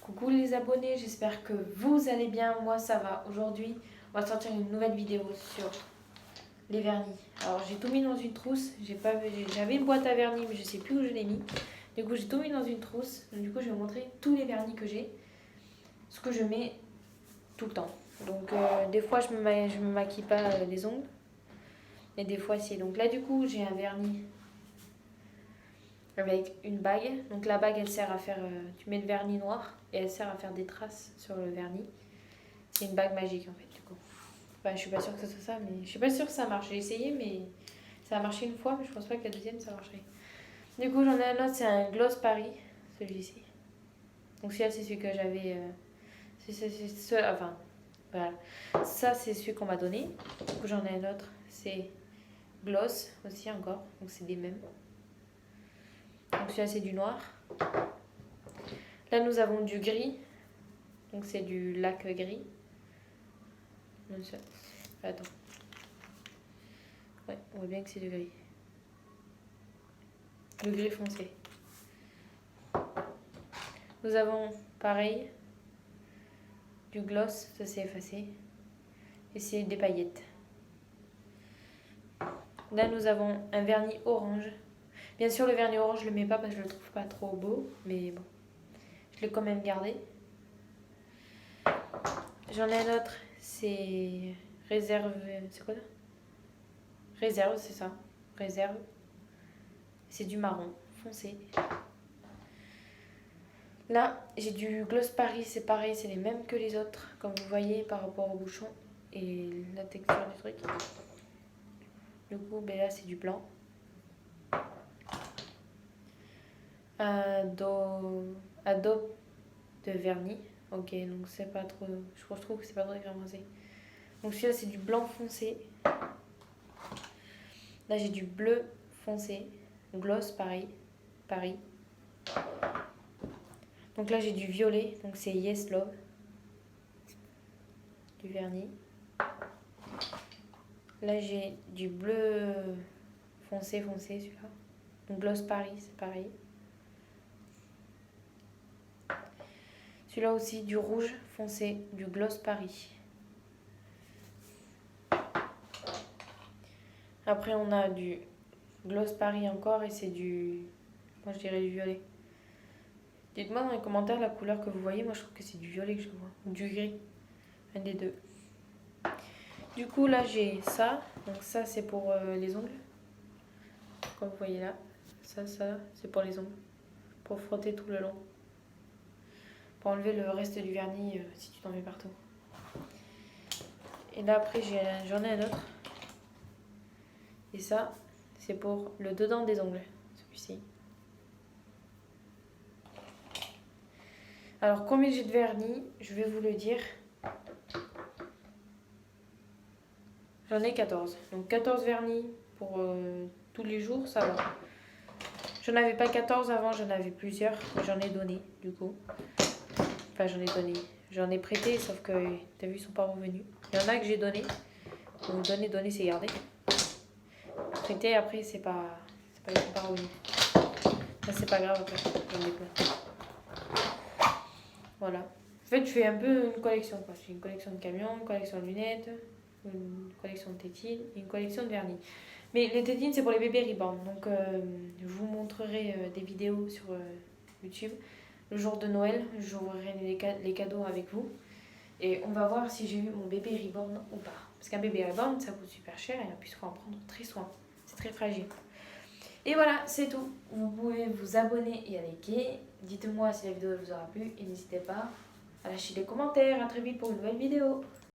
Coucou les abonnés, j'espère que vous allez bien, moi ça va. Aujourd'hui, on va sortir une nouvelle vidéo sur les vernis. Alors j'ai tout mis dans une trousse, j'avais une boîte à vernis mais je sais plus où je l'ai mis. Du coup j'ai tout mis dans une trousse, du coup je vais vous montrer tous les vernis que j'ai, ce que je mets tout le temps. Donc des fois je me maquille pas les ongles, et des fois si. Donc là du coup j'ai un vernis avec une bague. Donc la bague elle sert à faire, tu mets le vernis noir et elle sert à faire des traces sur le vernis. C'est une bague magique en fait du coup. Enfin, je suis pas sûre que ce soit ça, mais je suis pas sûre que ça marche. J'ai essayé mais ça a marché une fois, mais je pense pas que la deuxième ça marcherait. Du coup j'en ai un autre, c'est un Gloss Paris, celui-ci. Donc celui-là c'est celui que j'avais, enfin voilà. Ça c'est celui qu'on m'a donné. Du coup j'en ai un autre, c'est Gloss aussi encore, donc c'est des mêmes. Donc celui-là c'est du noir. Là nous avons du gris, donc c'est du lac gris. Attends. Ouais, on voit bien que c'est du gris. Le gris foncé. Nous avons pareil du gloss, ça s'est effacé. Et c'est des paillettes. Là nous avons un vernis orange. Bien sûr le vernis orange je le mets pas parce que je le trouve pas trop beau, mais bon. Je l'ai quand même gardé. J'en ai un autre, c'est réserve. C'est quoi ça? Réserve, c'est ça. Réserve. C'est du marron foncé. Là, j'ai du Gloss Paris, c'est pareil, c'est les mêmes que les autres, comme vous voyez par rapport au bouchon et la texture du truc. Du coup, ben là, c'est du blanc. Adobe de vernis. Ok, donc c'est pas trop. Je trouve que c'est pas trop écrit en français. Donc celui-là, c'est du blanc foncé. Là, j'ai du bleu foncé. Gloss Paris. Paris. Donc là, j'ai du violet. Donc c'est Yes Love. Du vernis. Là, j'ai du bleu foncé celui-là. Donc Gloss Paris, c'est pareil. Celui-là aussi, du rouge foncé, du Gloss Paris. Après, on a du Gloss Paris encore et c'est du... Moi, je dirais du violet. Dites-moi dans les commentaires la couleur que vous voyez. Moi, je trouve que c'est du violet que je vois. Ou du gris. Un des deux. Du coup, là, j'ai ça. Donc ça, c'est pour les ongles. Comme vous voyez là. Ça, c'est pour les ongles. Pour frotter tout le long. Pour enlever le reste du vernis si tu t'en mets partout. Et là, après, j'en ai un autre. Et ça, c'est pour le dedans des ongles. Celui-ci. Alors, combien j'ai de vernis? Je vais vous le dire. J'en ai 14. Donc 14 vernis pour tous les jours, ça va. J'en avais pas 14 avant, j'en avais plusieurs. J'en ai donné, du coup. Enfin, j'en ai donné. J'en ai prêté, sauf que, t'as vu, ils sont pas revenus. Il y en a que j'ai donné. Donc donner, c'est garder. Prêter, après, ils sont pas revenus. Ça, c'est pas grave, après. J'en ai plein. Voilà. En fait, je fais un peu une collection, quoi. J'ai une collection de camions, une collection de lunettes, une collection de tétines et une collection de vernis. Mais les tétines, c'est pour les bébés reborn. Donc, je vous montrerai des vidéos sur YouTube. Le jour de Noël, j'ouvrirai les cadeaux avec vous. Et on va voir si j'ai eu mon bébé reborn ou pas. Parce qu'un bébé reborn, ça coûte super cher et en plus, il faut en prendre très soin. C'est très fragile. Et voilà, c'est tout. Vous pouvez vous abonner et à liker. Dites-moi si la vidéo vous aura plu et n'hésitez pas à lâcher des commentaires. À très vite pour une nouvelle vidéo.